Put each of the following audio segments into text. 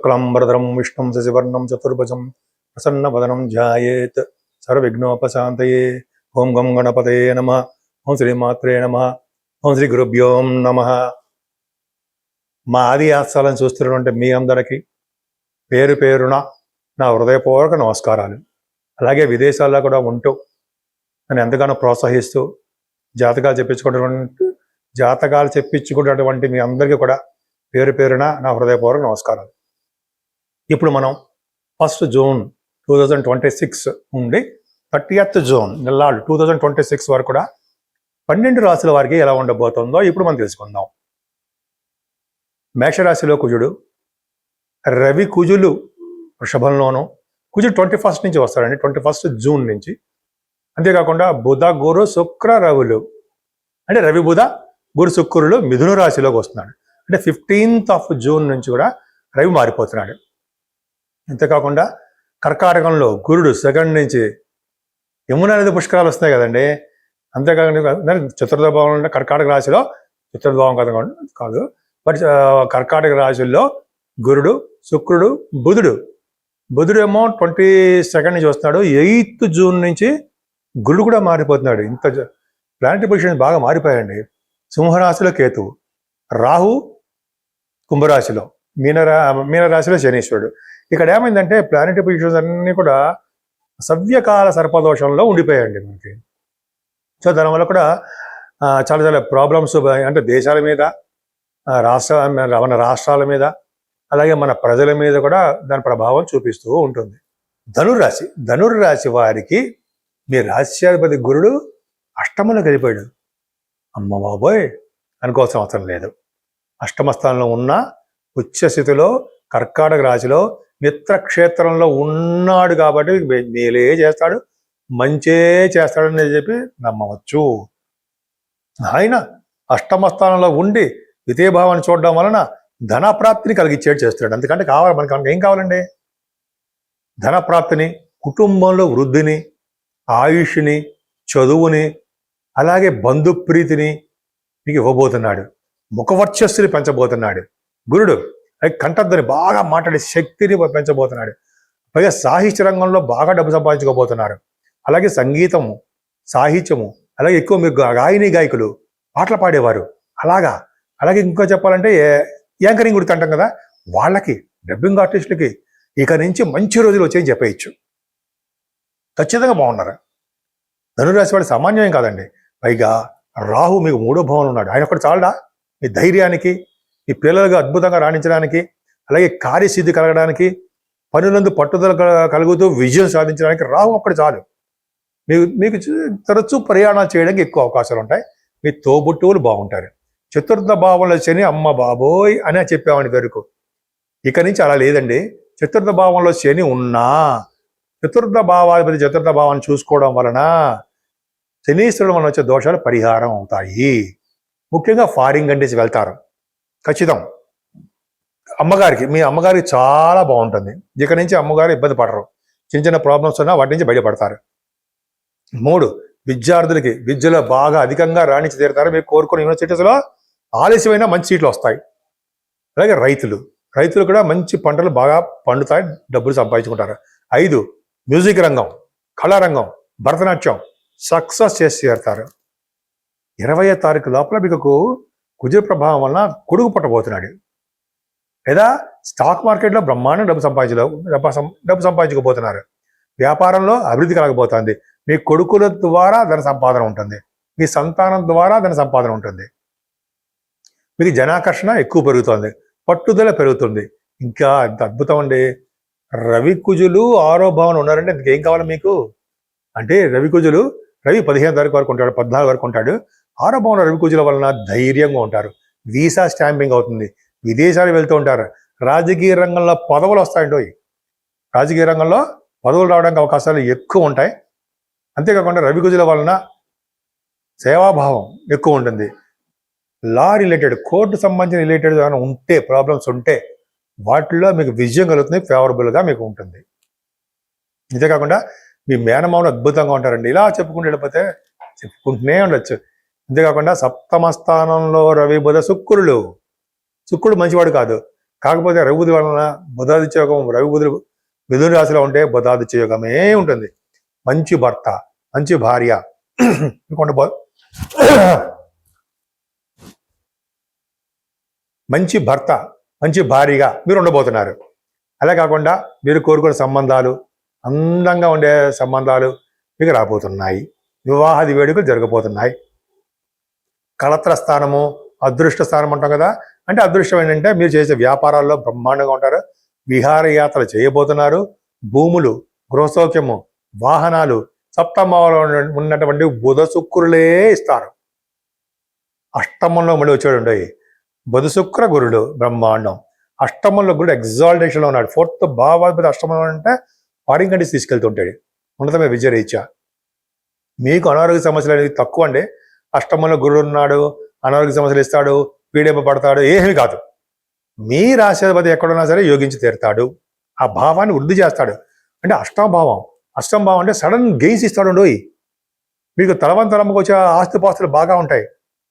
శుక్లాంబరధరం విష్ణుం శశివర్ణం చతుర్భుజం ప్రసన్నవదనం ధ్యాయేత్ సర్వవిఘ్నోపశాంతయే. ఓం గం గణపతయే నమః. ఓం శ్రీమాత్రే నమః. ఓం శ్రీ గురుభ్యో నమః. మా ఆది ఆస్థాలను చూస్తున్నటువంటి మీ అందరికీ పేరు పేరున నా హృదయపూర్వక నమస్కారాలు. అలాగే విదేశాల్లో కూడా ఉంటూ నన్ను ఎంతగానో ప్రోత్సహిస్తూ జాతకాలు చెప్పించుకున్నటువంటి మీ అందరికీ కూడా పేరు పేరున నా హృదయపూర్వక నమస్కారాలు. ఇప్పుడు మనం 1 జూన్ 2026 నుండి 30th జూన్ నెల్లాళ్ళు 2026 వరకు కూడా 12 రాశుల వారికి ఎలా ఉండబోతుందో ఇప్పుడు మనం తెలుసుకుందాం. మేషరాశిలో కుజుడు, రవి కుజులు వృషభంలోను, కుజుడు 21st నుంచి వస్తాడండి, 21st జూన్ నుంచి. అంతేకాకుండా బుధ గురు శుక్ర రవులు అంటే రవి బుధ గురు శుక్రులు మిథున రాశిలోకి వస్తున్నాడు. అంటే 15th జూన్ నుంచి కూడా రవి మారిపోతున్నాడు. అంతేకాకుండా కర్కాటకంలో గురుడు 2nd నుంచి యమునా నది పుష్కరాలు వస్తున్నాయి కదండి. అంతేకాకుండా చతుర్థ భావం అంటే కర్కాటక రాశిలో చతుర్థ భావం కాదు, బట్ కర్కాటక రాశుల్లో గురుడు, శుక్రుడు, బుధుడు ఏమో 22nd నుంచి వస్తున్నాడు. 8th జూన్ నుంచి గురుడు కూడా మారిపోతున్నాడు. ఇంత ప్లానెటరీ పొజిషన్స్ బాగా మారిపోయాయండి. సింహరాశిలో కేతువు, రాహు కుంభరాశిలో, మీనరాశిలో శనీశ్వరుడు. ఇక్కడ ఏమైందంటే ప్లానెటరీ పొజిషన్స్ అన్నీ కూడా సవ్యకాల సర్పదోషంలో ఉండిపోయాయండి మనకి. సో దానివల్ల కూడా చాలా ప్రాబ్లమ్స్ అంటే దేశాల మీద, మన రాష్ట్రాల మీద, అలాగే మన ప్రజల మీద కూడా దాని ప్రభావం చూపిస్తూ ఉంటుంది. ధనుర్రాశి వారికి మీ రాశ్యాధిపతి గురుడు అష్టమంలో గడిపాడు. అమ్మ బాబోయ్ అనుకోవాల్సిన అవసరం లేదు. అష్టమ స్థానంలో ఉన్న ఉచ్చస్థితిలో కర్కాటక రాశిలో మిత్రక్షేత్రంలో ఉన్నాడు కాబట్టి మేలే చేస్తాడు, మంచే చేస్తాడని చెప్పి నమ్మవచ్చు. ఆయన అష్టమ స్థానంలో ఉండి ద్వితీయభావాన్ని చూడడం వలన ధనప్రాప్తిని కలిగించేట్టు చేస్తాడు. అందుకంటే కావాలి మనకి ఏం కావాలండి? ధనప్రాప్తిని, కుటుంబంలో వృద్ధిని, ఆయుష్ని, చదువుని, అలాగే బంధుప్రీతిని మీకు ఇవ్వబోతున్నాడు. ముఖవర్చస్సుని పెంచబోతున్నాడు గురుడు. కంఠధ్వని బాగా మాట్లాడే శక్తిని పెంచబోతున్నాడు. పైగా సాహిత్య రంగంలో బాగా డబ్బు సంపాదించుకోబోతున్నారు. అలాగే సంగీతము, సాహిత్యము, అలాగే ఎక్కువ మీరు గాయకులు, పాటలు పాడేవారు, అలాగే ఇంకా చెప్పాలంటే యాంకరింగ్ గురించి అంటాం కదా, వాళ్ళకి, డబ్బింగ్ ఆర్టిస్టులకి ఇక నుంచి మంచి రోజులు వచ్చాయని చెప్పేయచ్చు. ఖచ్చితంగా బాగున్నారు. ధనురాశి వాడు సామాన్యం కాదండి. పైగా రాహు మీకు 3వ భావంలో ఉన్నాడు. ఆయన ఒకటి చాలడా మీ ధైర్యానికి, మీ పిల్లలుగా అద్భుతంగా రాణించడానికి, అలాగే కార్యసిద్ధి కలగడానికి, పనులందు పట్టుదల కలుగుతూ విజయం సాధించడానికి రాహు ఒక్కటి చాలు. మీకు తరచూ ప్రయాణాలు చేయడానికి ఎక్కువ అవకాశాలు ఉంటాయి. మీ తోబుట్టువులు బాగుంటారు. చతుర్థ భావంలో శని అమ్మ బాబోయ్ అని చెప్పామని వరకు. ఇక నుంచి అలా లేదండి. చతుర్థ భావంలో శని ఉన్నా చతుర్థ భావాధిపతి చతుర్థ భావాన్ని చూసుకోవడం వలన శనీశ్వరుడు వలన వచ్చే దోషాలు పరిహారం అవుతాయి. ముఖ్యంగా ఫారిన్ కంట్రీస్ వెళ్తారు ఖచ్చితం. మీ అమ్మగారికి చాలా బాగుంటుంది. ఇక నుంచి అమ్మగారు ఇబ్బంది పడరు. చిన్న ప్రాబ్లమ్స్ ఉన్నా వాటి నుంచి బయటపడతారు. 3 విద్యార్థులకి విద్యలో బాగా అధికంగా రాణించి తీరుతారు. మీరు కోరుకున్న యూనివర్సిటీస్లో ఆలస్యమైన మంచి సీట్లు వస్తాయి. అలాగే రైతులు కూడా మంచి పంటలు బాగా పండుతాయి, డబ్బులు సంపాదించుకుంటారు. 5 మ్యూజిక్ రంగం, కళారంగం, భరతనాట్యం సక్సెస్ చేసి తీరుతారు. 20వ తారీఖు లోపల మీకు కుజ ప్రభావం వలన కొడుకు పుట్టబోతున్నాడు. లేదా స్టాక్ మార్కెట్లో బ్రహ్మాండం డబ్బు సంపాదించుకోబోతున్నారు. వ్యాపారంలో అభివృద్ధి కలగబోతుంది. మీ కొడుకుల ద్వారా ధన సంపాదన ఉంటుంది. మీ సంతానం ద్వారా ధన సంపాదన ఉంటుంది. మీకు జనాకర్షణ ఎక్కువ పెరుగుతుంది, పట్టుదల పెరుగుతుంది. ఇంకా ఇంత అద్భుతం అండి. రవి కుజులు 6వ భావన ఉన్నారంటే ఇంకేం కావాలి మీకు? అంటే రవి 15వ తారీఖు వరకు ఉంటాడు, 14 వరకు ఉంటాడు. 6వ భావన రవి కుజుల వలన ధైర్యంగా ఉంటారు. వీసా స్టాంపింగ్ అవుతుంది, విదేశాలు వెళ్తూ ఉంటారు. రాజకీయ రంగంలో పదవులు వస్తాయండి. రాజకీయ రంగంలో పదవులు రావడానికి అవకాశాలు ఎక్కువ ఉంటాయి. అంతేకాకుండా రవి కుజుల వలన సేవాభావం ఎక్కువ ఉంటుంది. లా రిలేటెడ్, కోర్టు సంబంధించిన రిలేటెడ్ ఏమైనా ఉంటే, ప్రాబ్లమ్స్ ఉంటే వాటిల్లో మీకు విజయం కలుగుతుంది, ఫేవరబుల్గా మీకు ఉంటుంది. అంతేకాకుండా మీ మేనమామలు అద్భుతంగా ఉంటారండి. ఇలా చెప్పుకుంటూనే ఉండొచ్చు. అంతేకాకుండా 7వ స్థానంలో రవి బుధ శుక్రుడు మంచివాడు కాదు, కాకపోతే రవి బుధుల వలన బుధాదిత్య యోగం, రవి బుధులు మిథున రాశిలో ఉంటే బుధాదిత్య యోగమే ఉంటుంది. మంచి భర్త, మంచి భార్య మంచి భర్త, మంచి భార్యగా మీరు ఉండబోతున్నారు. అలా కాకుండా మీరు కోరుకునే సంబంధాలు, అందంగా ఉండే సంబంధాలు మీకు రాబోతున్నాయి. వివాహాది వేడుకలు జరగబోతున్నాయి. కళత్ర స్థానము, అదృష్ట స్థానం అంటాం కదా, అంటే అదృష్టం ఏంటంటే మీరు చేసే వ్యాపారాల్లో బ్రహ్మాండంగా ఉంటారు. విహారయాత్రలు చేయబోతున్నారు. భూములు, గృహసౌఖ్యము, వాహనాలు సప్తమంలో ఉన్నటువంటి బుధ శుక్రులే ఇస్తారు. అష్టమంలో మళ్ళీ వచ్చాడు ఉండయి బుధ శుక్ర గురుడు బ్రహ్మాండం. అష్టమంలో గురుడు ఎగ్జాల్టేషన్లో ఉన్నాడు. 4th భావాధిపతి అష్టమంలో అంటే ఫారిన్ కంట్రీస్ తీసుకెళ్తుంటాడు ఉన్నతమైన విజయరీత్యా. మీకు అనారోగ్య సమస్యలు అనేది తక్కువ అండి. అష్టమంలో గురుడు ఉన్నాడు, అనారోగ్య సమస్యలు ఇస్తాడు, పీడింపబడతాడు, ఏమీ కాదు. మీ రాశాధిపతి ఎక్కడున్నా సరే యోగించి తీరుతాడు. ఆ భావాన్ని వృద్ధి చేస్తాడు. అంటే అష్టమభావం అంటే సడన్ గెయిన్స్ ఇస్తాడు. మీకు తలవంతరమ్మకు వచ్చే ఆస్తిపాస్తులు బాగా ఉంటాయి.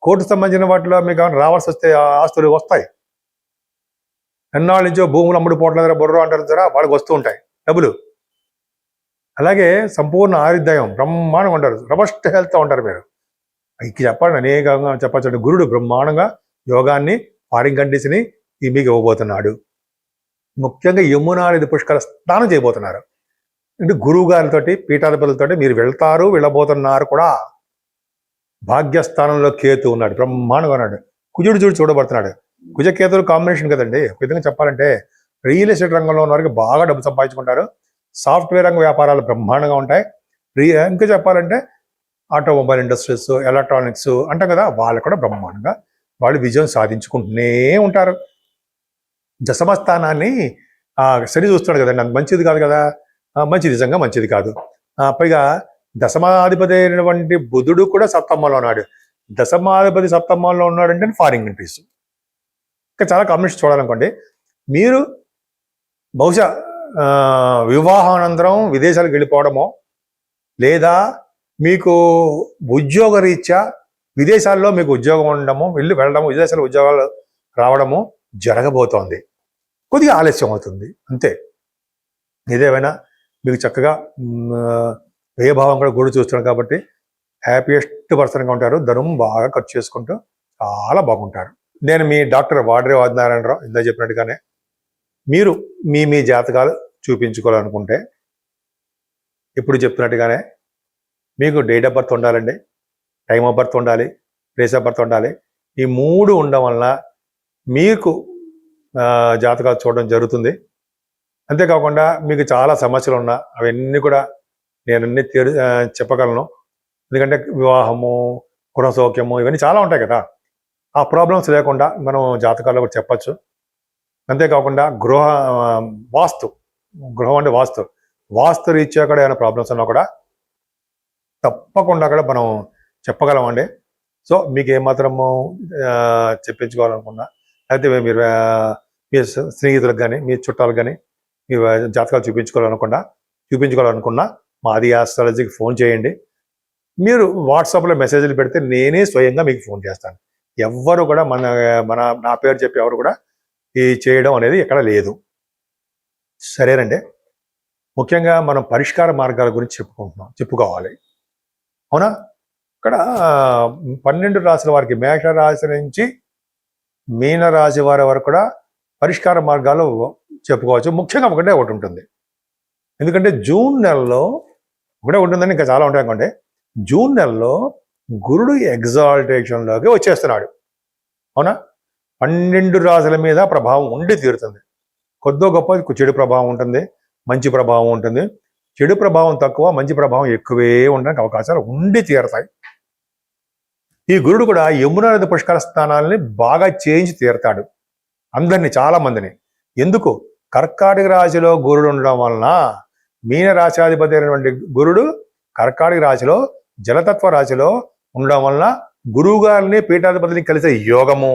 కోర్టు సంబంధించిన వాటిలో మీకు రావాల్సి వస్తే ఆస్తులు వస్తాయి. ఎన్నాళ్ళ నుంచో భూములు అమ్ముడుపోవట్లేదు బుర్ర అంటారు సరే, వాళ్ళకి వస్తూ ఉంటాయి డబ్బులు. అలాగే సంపూర్ణ ఆయుర్దాయం బ్రహ్మాండంగా ఉంటారు. రబస్ట్ హెల్త్ ఉంటారు మీరు. ఇక చెప్పండి, అనేకంగా చెప్పచ్చు. గురుడు బ్రహ్మాండంగా యోగాన్ని, ఫారిన్ కంట్రీస్ని మీకు ఇవ్వబోతున్నాడు. ముఖ్యంగా యమునా నది పుష్కర స్నానం చేయబోతున్నారు. అంటే గురువు గారితోటి, పీఠాధిపతులతోటి మీరు వెళ్ళబోతున్నారు కూడా. భాగ్యస్థానంలో కేతు ఉన్నాడు, బ్రహ్మాండంగా ఉన్నాడు. కుజుడు చూడబడుతున్నాడు. కుజకేతువులు కాంబినేషన్ కదండి. ఒక విధంగా చెప్పాలంటే రియల్ ఎస్టేట్ రంగంలో ఉన్న వారికి బాగా డబ్బు సంపాదించుకుంటారు. సాఫ్ట్వేర్ రంగ వ్యాపారాలు బ్రహ్మాండంగా ఉంటాయి. ఇంకా చెప్పాలంటే ఆటోమొబైల్ ఇండస్ట్రీస్, ఎలక్ట్రానిక్స్ అంటాం కదా, వాళ్ళు కూడా బ్రహ్మాండంగా వాళ్ళు విజయం సాధించుకుంటూనే ఉంటారు. దశమస్థానాన్ని శని చూస్తున్నాడు కదండి, అది మంచిది కాదు కదా. మంచిది, నిజంగా మంచిది కాదు. పైగా దశమాధిపతి అయినటువంటి బుధుడు కూడా సప్తమంలో ఉన్నాడు. దశమాధిపతి సప్తమంలో ఉన్నాడంటే ఫారిన్ కంట్రీస్. ఇంకా చాలా కాంబినేషన్ చూడాలనుకోండి. మీరు బహుశా వివాహానంతరం విదేశాలకు వెళ్ళిపోవడమో, లేదా మీకు ఉద్యోగ రీత్యా విదేశాల్లో మీకు ఉద్యోగం ఉండడము, వెళ్ళడము, విదేశాల్లో ఉద్యోగాలు రావడము జరగబోతోంది. కొద్దిగా ఆలస్యం అవుతుంది అంతే. ఏదేమైనా మీకు చక్కగా వ్యయభావం కూడా గుడి చూస్తున్నాడు కాబట్టి హ్యాపీయెస్ట్ పర్సన్గా ఉంటారు. ధనం బాగా ఖర్చు చేసుకుంటూ చాలా బాగుంటారు. నేను మీ డాక్టర్ వాడ్రే ఆదినారాయణరావు. ఇందా చెప్పినట్టుగానే మీరు మీ జాతకాలు చూపించుకోవాలనుకుంటే ఇప్పుడు చెప్తున్నట్టుగానే మీకు డేట్ ఆఫ్ బర్త్ ఉండాలండి, టైమ్ ఆఫ్ బర్త్ ఉండాలి, ప్లేస్ ఆఫ్ బర్త్ ఉండాలి. ఈ 3 ఉండడం వలన మీకు జాతకాలు చూడడం జరుగుతుంది. అంతేకాకుండా మీకు చాలా సమస్యలు ఉన్నా అవన్నీ కూడా నేను అన్ని చెప్పగలను. ఎందుకంటే వివాహము, గృహసౌఖ్యము ఇవన్నీ చాలా ఉంటాయి కదా. ఆ ప్రాబ్లమ్స్ లేకుండా మనం జాతకాల్లో కూడా చెప్పచ్చు. అంతేకాకుండా గృహం అంటే వాస్తు రీత్యా కూడా ఏమైనా ప్రాబ్లమ్స్ ఉన్నా కూడా తప్పకుండా కూడా మనం చెప్పగలమండి. సో మీకు ఏమాత్రము చెప్పించుకోవాలనుకున్నా, అయితే మీరు మీ స్నేహితులకు కానీ, మీ చుట్టాలకు కానీ మీ జాతకాలు చూపించుకోవాలనుకున్నా మా ఆది ఆస్ట్రాలజీకి ఫోన్ చేయండి. మీరు వాట్సాప్లో మెసేజ్లు పెడితే నేనే స్వయంగా మీకు ఫోన్ చేస్తాను. ఎవ్వరు కూడా నా పేరు చెప్పి ఎవరు కూడా ఈ చేయడం అనేది ఎక్కడ లేదు. సరేనండి. ముఖ్యంగా మనం పరిష్కార మార్గాల గురించి చెప్పుకోవాలి. అవునా? ఇక్కడ 12 రాశుల వారికి, మేషరాశి నుంచి మీనరాశి వారి వరకు కూడా పరిష్కార మార్గాలు చెప్పుకోవచ్చు. ముఖ్యంగా ఒకటి ఉంటుంది. ఎందుకంటే జూన్ నెలలో ఒకటే ఉంటుందని ఇంకా చాలా ఉంటాయి అనుకోండి. జూన్ నెలలో గురుడు ఎగ్జాల్టేషన్లోకి వచ్చేస్తున్నాడు. అవునా? 12 రాశుల మీద ప్రభావం ఉండి తీరుతుంది. కొద్దో గొప్ప చెడు ప్రభావం ఉంటుంది, మంచి ప్రభావం ఉంటుంది. చెడు ప్రభావం తక్కువ, మంచి ప్రభావం ఎక్కువే ఉండడానికి అవకాశాలు ఉండి తీరుతాయి. ఈ గురుడు కూడా యమునా నది పుష్కర స్థానాలని బాగా చేయించి తీరుతాడు అందరినీ, చాలా మందిని. ఎందుకు? కర్కాటక రాశిలో గురుడు ఉండడం వలన, మీన రాశాధిపతి అయినటువంటి గురుడు కర్కాటక రాశిలో, జలతత్వ రాశిలో ఉండడం వలన గురువు గారిని, పీఠాధిపతిని కలిసే యోగము,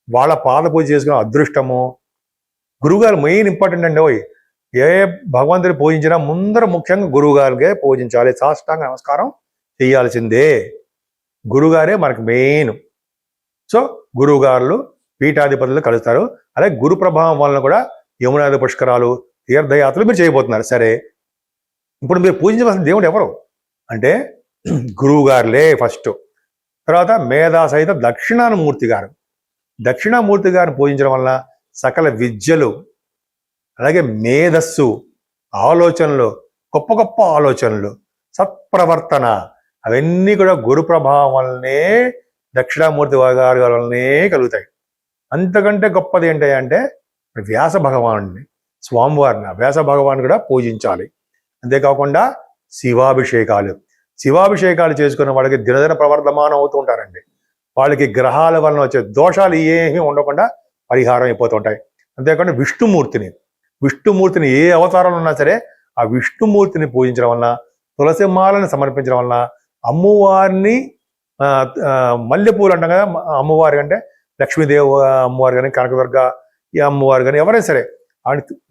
వాళ్ళ పాద పూజ చేసుకునే అదృష్టము. గురువుగారు మెయిన్ ఇంపార్టెంట్ అండి. ఏ భగవంతుని పూజించినా ముందర ముఖ్యంగా గురువుగారికే పూజించాలి, సాష్టాంగ నమస్కారం చేయాల్సిందే. గురువుగారే మనకు మెయిన్. సో గురువుగారులు పీఠాధిపతులు కలుస్తారు. అలాగే గురు ప్రభావం వలన కూడా యమునాది పుష్కరాలు, తీర్థయాత్రలు మీరు చేయబోతున్నారు. సరే, ఇప్పుడు మీరు పూజించవలసిన దేవుడు ఎవరు అంటే గురువు గారులే ఫస్ట్. తర్వాత మేధా సహిత దక్షిణామూర్తి గారు. దక్షిణామూర్తి గారిని పూజించడం వలన సకల విద్యలు, అలాగే మేధస్సు, ఆలోచనలు, గొప్ప గొప్ప ఆలోచనలు, సత్ప్రవర్తన, అవన్నీ కూడా గురు ప్రభావం వల్లనే, దక్షిణామూర్తి గారి వల్లనే కలుగుతాయి. అంతకంటే గొప్పది ఏంటంటే వ్యాస భగవానుడిని, స్వామివారిని, వ్యాస భగవాన్ కూడా పూజించాలి. అంతేకాకుండా శివాభిషేకాలు చేసుకున్న వాళ్ళకి దినదిన ప్రవర్ధమానం అవుతూ ఉంటారండి. వాళ్ళకి గ్రహాల వలన వచ్చే దోషాలు ఏమీ ఉండకుండా పరిహారం అయిపోతుంటాయి. అంతేకాకుండా విష్ణుమూర్తిని ఏ అవతారంలో ఉన్నా సరే ఆ విష్ణుమూర్తిని పూజించడం వలన, తులసి మాలను సమర్పించడం వలన, అమ్మవారిని మల్లెపూలు అంటాం కదా, అమ్మవారి అంటే లక్ష్మీదేవి అమ్మవారు కానీ, కనకదుర్గ ఈ అమ్మవారు కానీ ఎవరైనా సరే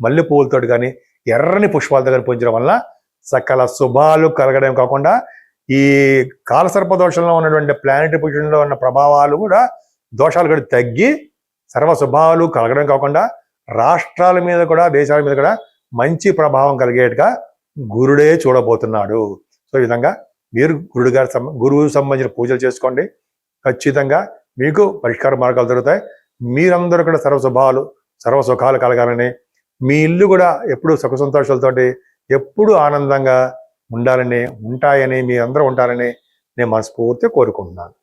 మల్లెపూలతో కానీ ఎర్రని పుష్పాలతో కానీ పూజించడం వలన సకల శుభాలు కలగడం కాకుండా ఈ కాలసర్ప దోషంలో ఉన్నటువంటి ప్లానెటరీ పొజిషన్లో ఉన్న ప్రభావాలు కూడా, దోషాలు కూడా తగ్గి సర్వ శుభాలు కలగడం కాకుండా రాష్ట్రాల మీద కూడా, దేశాల మీద కూడా మంచి ప్రభావం కలిగేట్టుగా గురుడే చూడబోతున్నాడు. సో ఈ విధంగా మీరు గురువు సంబంధించిన పూజలు చేసుకోండి. ఖచ్చితంగా మీకు పరిష్కార మార్గాలు దొరుకుతాయి. మీరందరూ కూడా సర్వ సుఖాలు కలగాలని, మీ ఇల్లు కూడా ఎప్పుడు సుఖ సంతోషాలతోటి ఎప్పుడు ఆనందంగా ఉంటాయని, మీ అందరూ ఉంటారని నేను మనస్ఫూర్తిగా కోరుకుంటున్నాను.